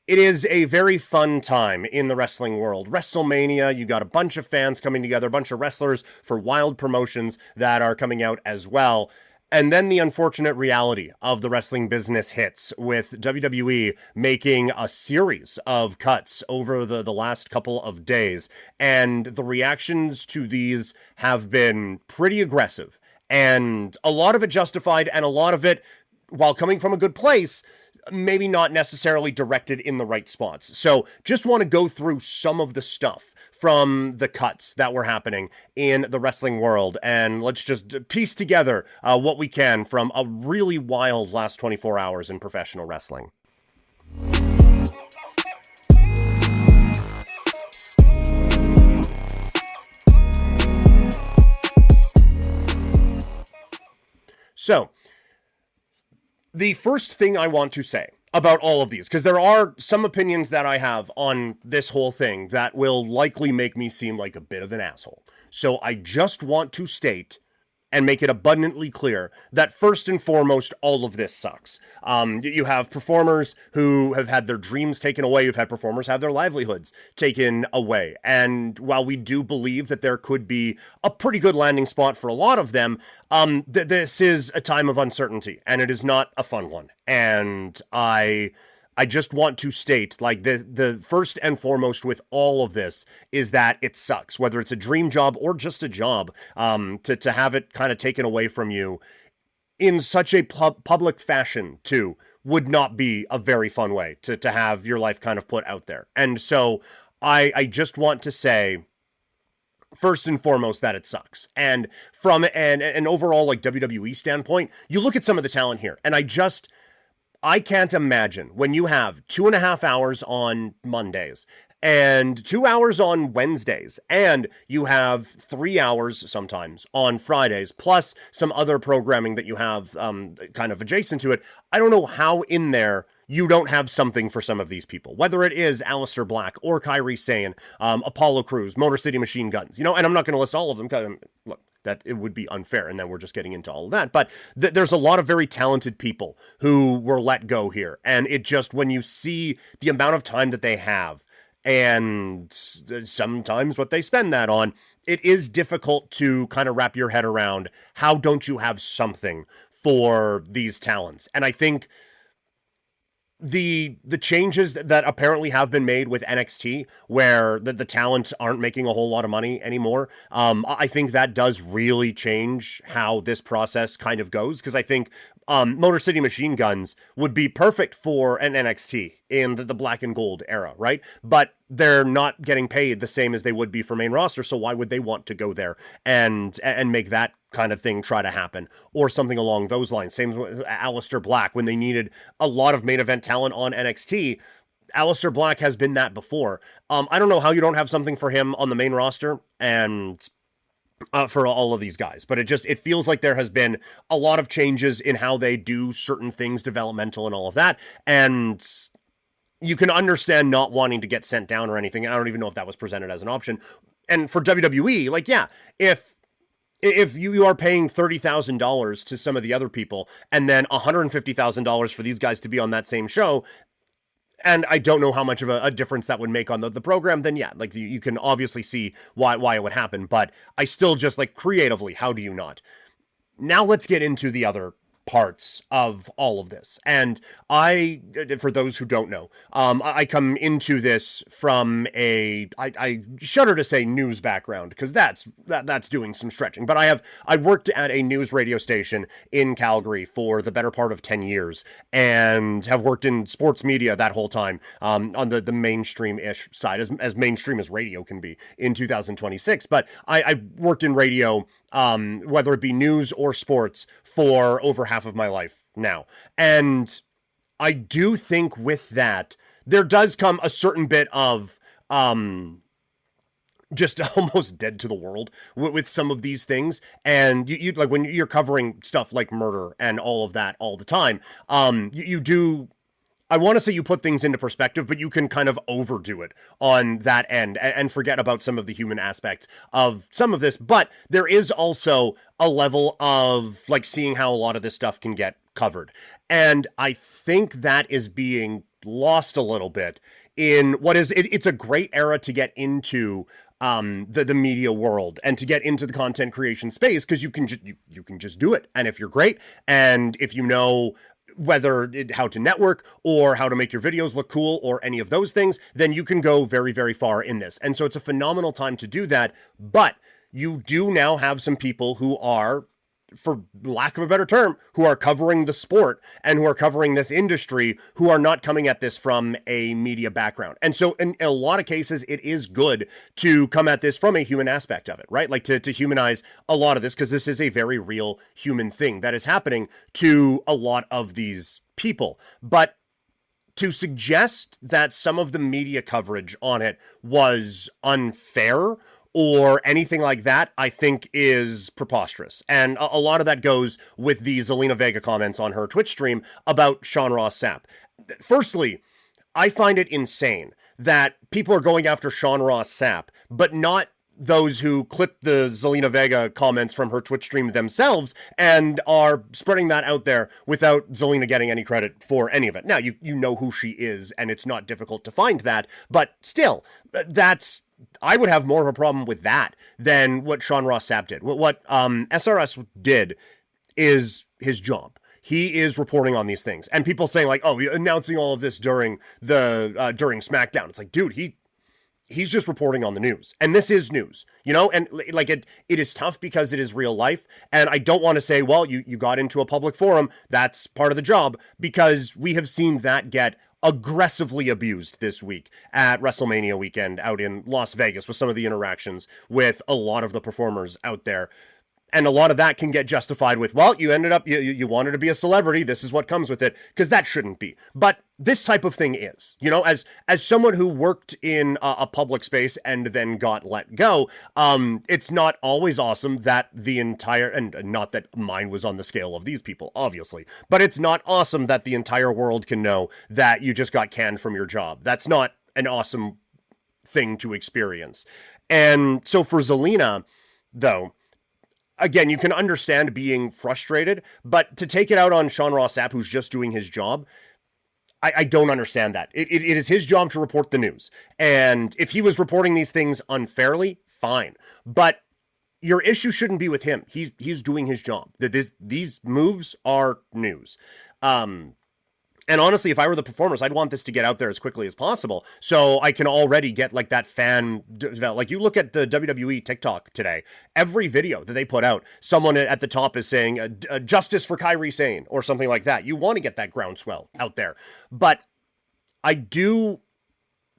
It is a very fun time in the wrestling world. WrestleMania, you got a bunch of fans coming together, a bunch of wrestlers for wild promotions that are coming out as well. And then the unfortunate reality of the wrestling business hits with WWE making a series of cuts over the last couple of days. And the reactions to these have been pretty aggressive. And a lot of it justified, and a lot of it, while coming from a good place, maybe not necessarily directed in the right spots. So just want to go through some of the stuff from the cuts that were happening in the wrestling world, and let's just piece together what we can from a really wild last 24 hours in professional wrestling. So, the first thing I want to say about all of these, because there are some opinions that I have on this whole thing that will likely make me seem like a bit of an asshole. So I just want to state and make it abundantly clear that first and foremost, all of this sucks. You have performers who have had their dreams taken away. You've had performers have their livelihoods taken away. And while we do believe that there could be a pretty good landing spot for a lot of them, this is a time of uncertainty, and it is not a fun one. And I just want to state, like, the first and foremost with all of this is that it sucks, whether it's a dream job or just a job, to have it kind of taken away from you in such a public fashion, too, would not be a very fun way to have your life kind of put out there. And so I just want to say, first and foremost, that it sucks. And from an overall, like, WWE standpoint, you look at some of the talent here, and I can't imagine when you have 2.5 hours on Mondays and 2 hours on Wednesdays, and you have 3 hours sometimes on Fridays, plus some other programming that you have kind of adjacent to it. I don't know how in there you don't have something for some of these people, whether it is Aleister Black or Kairi Sane, Apollo Crews, Motor City Machine Guns, and I'm not going to list all of them because, look, that it would be unfair, and then we're just getting into all of that. But there's a lot of very talented people who were let go here, and it just, when you see the amount of time that they have, and sometimes what they spend that on, it is difficult to kind of wrap your head around how don't you have something for these talents. And I think the changes that apparently have been made with NXT, where the talent aren't making a whole lot of money anymore, I think that does really change how this process kind of goes, because I think Motor City Machine Guns would be perfect for an NXT in the black and gold era, right? But they're not getting paid the same as they would be for main roster, so why would they want to go there and make that kind of thing try to happen, or something along those lines? Same with Aleister Black, when they needed a lot of main event talent on NXT. Aleister Black has been that before. I don't know how you don't have something for him on the main roster, and for all of these guys, but it feels like there has been a lot of changes in how they do certain things, developmental and all of that, and you can understand not wanting to get sent down or anything. And I don't even know if that was presented as an option. And for WWE, like, yeah, if you are paying $30,000 to some of the other people, and then $150,000 for these guys to be on that same show, and I don't know how much of a difference that would make on the program, then yeah, like, you can obviously see why it would happen. But I still just, like, creatively, how do you not? Now let's get into the other parts of all of this. And for those who don't know, I come into this from I shudder to say news background, because that's doing some stretching. But I worked at a news radio station in Calgary for the better part of 10 years, and have worked in sports media that whole time, on the mainstream-ish side, as mainstream as radio can be in 2026. But I worked in radio, whether it be news or sports, for over half of my life now. And I do think with that, there does come a certain bit of just almost dead to the world with some of these things. And you like, when you're covering stuff like murder and all of that all the time, you do, I want to say, you put things into perspective, but you can kind of overdo it on that end and forget about some of the human aspects of some of this. But there is also a level of, like, seeing how a lot of this stuff can get covered. And I think that is being lost a little bit in what is it's a great era to get into the media world and to get into the content creation space, because you can just do it. And if you're great, and if you know how to network or how to make your videos look cool or any of those things, then you can go very, very far in this. And so it's a phenomenal time to do that. But you do now have some people who are, for lack of a better term, who are covering the sport and who are covering this industry, who are not coming at this from a media background. And so in a lot of cases, it is good to come at this from a human aspect of it, right? Like to humanize a lot of this, because this is a very real human thing that is happening to a lot of these people. But to suggest that some of the media coverage on it was unfair or anything like that, I think is preposterous. And a lot of that goes with the Zelina Vega comments on her Twitch stream about Sean Ross Sapp. Firstly, I find it insane that people are going after Sean Ross Sapp, but not those who clip the Zelina Vega comments from her Twitch stream themselves and are spreading that out there without Zelina getting any credit for any of it. Now, you know who she is, and it's not difficult to find that, but still, I would have more of a problem with that than what Sean Ross Sapp did. What SRS did is his job. He is reporting on these things, and people saying like, "Oh, you're announcing all of this during SmackDown." It's like, dude, he's just reporting on the news, and this is news, you know. And like it is tough because it is real life, and I don't want to say, well, you got into a public forum, that's part of the job, because we have seen that get aggressively abused this week at WrestleMania weekend out in Las Vegas with some of the interactions with a lot of the performers out there. And a lot of that can get justified with, well, you ended up, you wanted to be a celebrity, this is what comes with it, because that shouldn't be. But this type of thing is, you know, as someone who worked in a public space and then got let go, it's not always awesome that the entire, and not that mine was on the scale of these people, obviously, but it's not awesome that the entire world can know that you just got canned from your job. That's not an awesome thing to experience. And so for Zelina, though, again, you can understand being frustrated, but to take it out on Sean Ross Sapp, who's just doing his job, I don't understand that. It is his job to report the news. And if he was reporting these things unfairly, fine. But your issue shouldn't be with him. He's doing his job. These moves are news. And honestly, if I were the performers, I'd want this to get out there as quickly as possible, so I can already get like that fan, like you look at the WWE TikTok today, every video that they put out, someone at the top is saying justice for Kairi Sane or something like that. You want to get that groundswell out there. But I do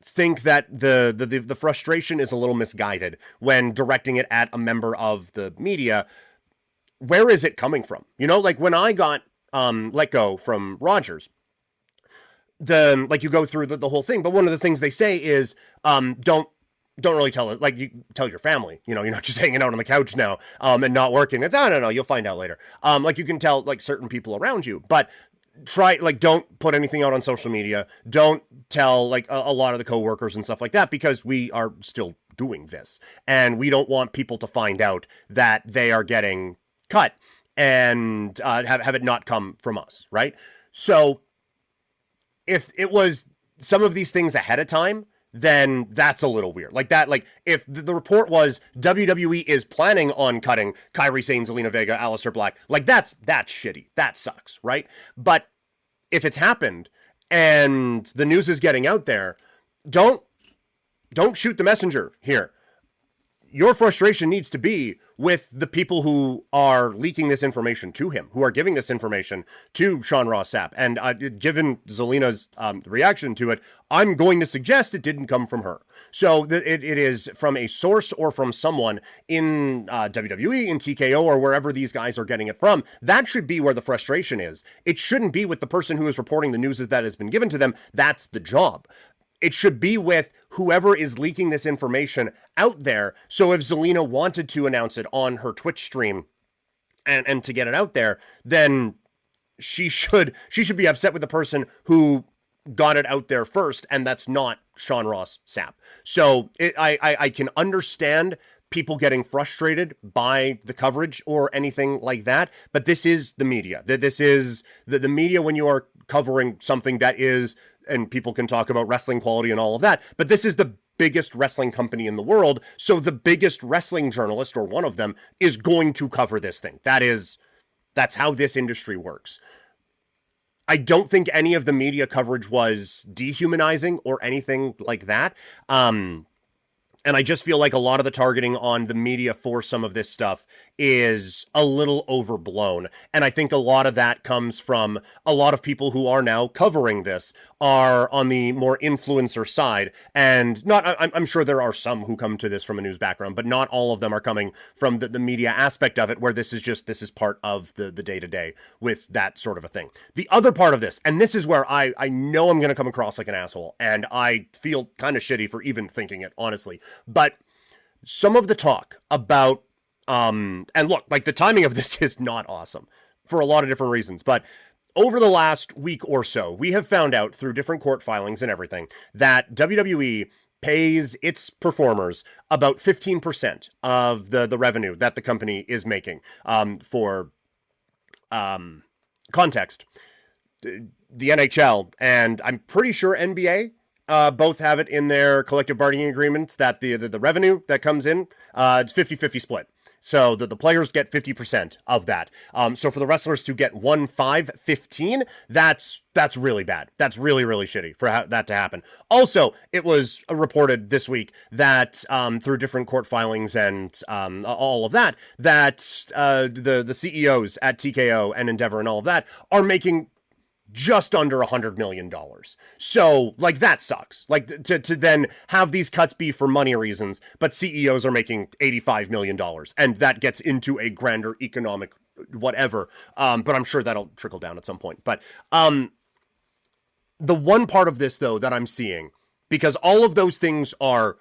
think that the frustration is a little misguided when directing it at a member of the media. Where is it coming from? You know, like when I got let go from Rogers, like you go through the whole thing, but one of the things they say is don't really tell it, like you tell your family, you know, you're not just hanging out on the couch now and not working. It's no, you'll find out later. Like you can tell like certain people around you, but don't put anything out on social media. Don't tell like a lot of the coworkers and stuff like that, because we are still doing this and we don't want people to find out that they are getting cut and have it not come from us, right? So if it was some of these things ahead of time, then that's a little weird. Like that, like if the report was WWE is planning on cutting Kairi Sane, Zelina Vega, Aleister Black, like that's shitty. That sucks, right? But if it's happened and the news is getting out there, don't shoot the messenger here. Your frustration needs to be with the people who are leaking this information to him, who are giving this information to Sean Ross Sapp. And given Zelina's reaction to it, I'm going to suggest it didn't come from her. So it is from a source or from someone in WWE, in TKO, or wherever these guys are getting it from. That should be where the frustration is. It shouldn't be with the person who is reporting the news that has been given to them. That's the job. It should be with whoever is leaking this information out there. So if Zelina wanted to announce it on her Twitch stream and to get it out there, then she should be upset with the person who got it out there first, and that's not Sean Ross Sapp. So I can understand people getting frustrated by the coverage or anything like that, but this is the media. This is the media when you are covering something that is and people can talk about wrestling quality and all of that, but this is the biggest wrestling company in the world, so the biggest wrestling journalist, or one of them, is going to cover this thing. That's how this industry works. I don't think any of the media coverage was dehumanizing or anything like that. And I just feel like a lot of the targeting on the media for some of this stuff is a little overblown. And I think a lot of that comes from a lot of people who are now covering this are on the more influencer side. And I'm sure there are some who come to this from a news background, but not all of them are coming from the media aspect of it, where this is part of the day-to-day with that sort of a thing. The other part of this, and this is where I know I'm going to come across like an asshole, and I feel kind of shitty for even thinking it, honestly. But some of the talk about, and look, like the timing of this is not awesome for a lot of different reasons, but over the last week or so, we have found out through different court filings and everything that WWE pays its performers about 15% of the revenue that the company is making. For context, the NHL and I'm pretty sure NBA both have it in their collective bargaining agreements that the revenue that comes in, it's 50-50 split. So the players get 50% of that. So for the wrestlers to get 15, that's really bad. That's really, really shitty for that to happen. Also, it was reported this week that through different court filings and all of that, that the CEOs at TKO and Endeavor and all of that are making just under $100 million. So, like, that sucks. Like, to then have these cuts be for money reasons, but CEOs are making $85 million, and that gets into a grander economic whatever. But I'm sure that'll trickle down at some point. But the one part of this, though, that I'm seeing, because all of those things are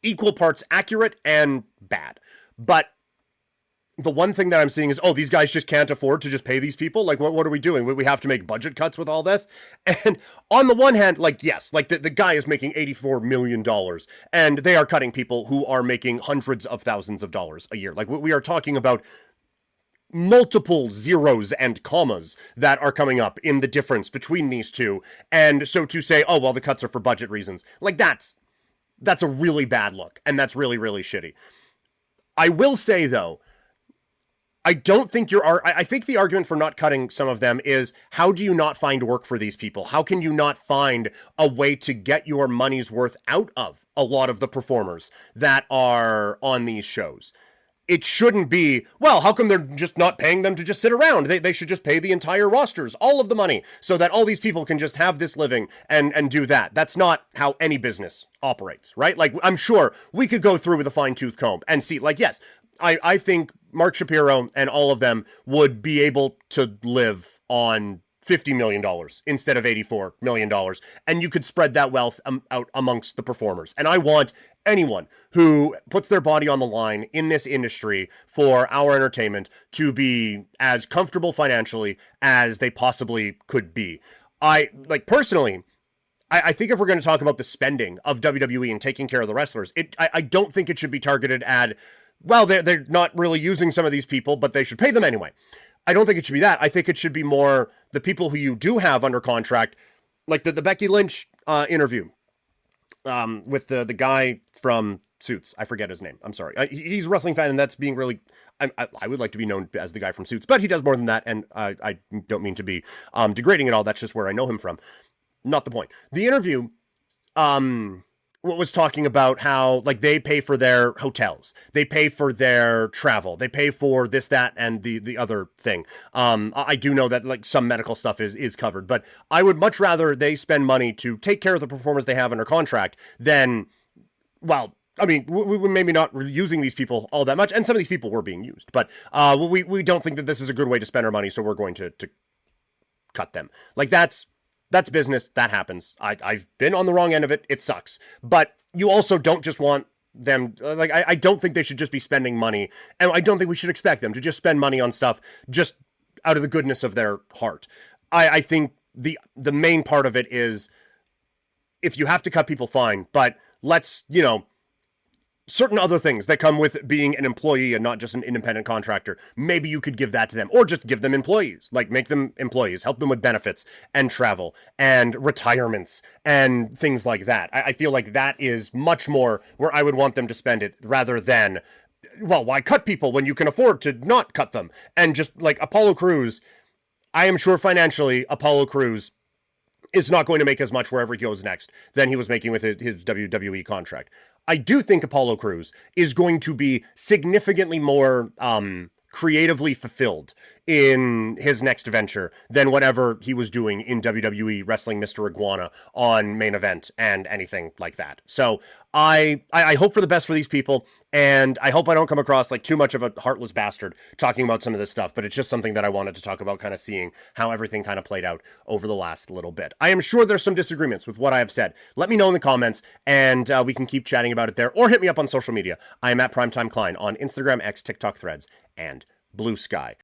equal parts accurate and bad, but the one thing that I'm seeing is, these guys just can't afford to just pay these people. Like, what are we doing? We have to make budget cuts with all this. And on the one hand, like, yes, like the guy is making $84 million and they are cutting people who are making hundreds of thousands of dollars a year. Like, we are talking about multiple zeros and commas that are coming up in the difference between these two. And so to say, the cuts are for budget reasons, like that's a really bad look. And that's really, really shitty. I will say, though, I don't think I think the argument for not cutting some of them is, how do you not find work for these people? How can you not find a way to get your money's worth out of a lot of the performers that are on these shows? It shouldn't be, how come they're just not paying them to just sit around? They should just pay the entire rosters all of the money so that all these people can just have this living and do that. That's not how any business operates, right? Like, I'm sure we could go through with a fine-tooth comb and see, like, yes, I think Mark Shapiro and all of them would be able to live on $50 million instead of $84 million. And you could spread that wealth out amongst the performers. And I want anyone who puts their body on the line in this industry for our entertainment to be as comfortable financially as they possibly could be. Personally, I think if we're going to talk about the spending of WWE and taking care of the wrestlers, I don't think it should be targeted at, they're not really using some of these people, but they should pay them anyway. I don't think it should be that. I think it should be more the people who you do have under contract, like the Becky Lynch interview with the guy from Suits. I forget his name. I'm sorry. He's a wrestling fan, and that's being really... I would like to be known as the guy from Suits, but he does more than that, and I don't mean to be degrading at all. That's just where I know him from. Not the point. The interview... was talking about how, like, they pay for their hotels, they pay for their travel, they pay for this, that, and the other thing. I do know that, like, some medical stuff is covered, but I would much rather they spend money to take care of the performers they have under contract than, we maybe not using these people all that much, and some of these people were being used, but we don't think that this is a good way to spend our money, so we're going to cut them. Like, that's business. That happens. I've been on the wrong end of it. It sucks. But you also don't just want them, I don't think they should just be spending money. And I don't think we should expect them to just spend money on stuff just out of the goodness of their heart. I think the main part of it is, if you have to cut people, fine. But let's, certain other things that come with being an employee and not just an independent contractor. Maybe you could give that to them, or just give them employees, like make them employees, help them with benefits and travel and retirements and things like that. I feel like that is much more where I would want them to spend it rather than, well, why cut people when you can afford to not cut them? And just like Apollo Crews, I am sure financially Apollo Crews is not going to make as much wherever he goes next than he was making with his WWE contract. I do think Apollo Crews is going to be significantly more creatively fulfilled in his next venture than whatever he was doing in WWE wrestling Mr. Iguana on Main Event and anything like that. So I hope for the best for these people, and I hope I don't come across like too much of a heartless bastard talking about some of this stuff, but it's just something that I wanted to talk about, kind of seeing how everything kind of played out over the last little bit. I am sure there's some disagreements with what I have said. Let me know in the comments, and we can keep chatting about it there, or hit me up on social media. I am at Primetime Klein on Instagram, X, TikTok, Threads, and Blue Sky.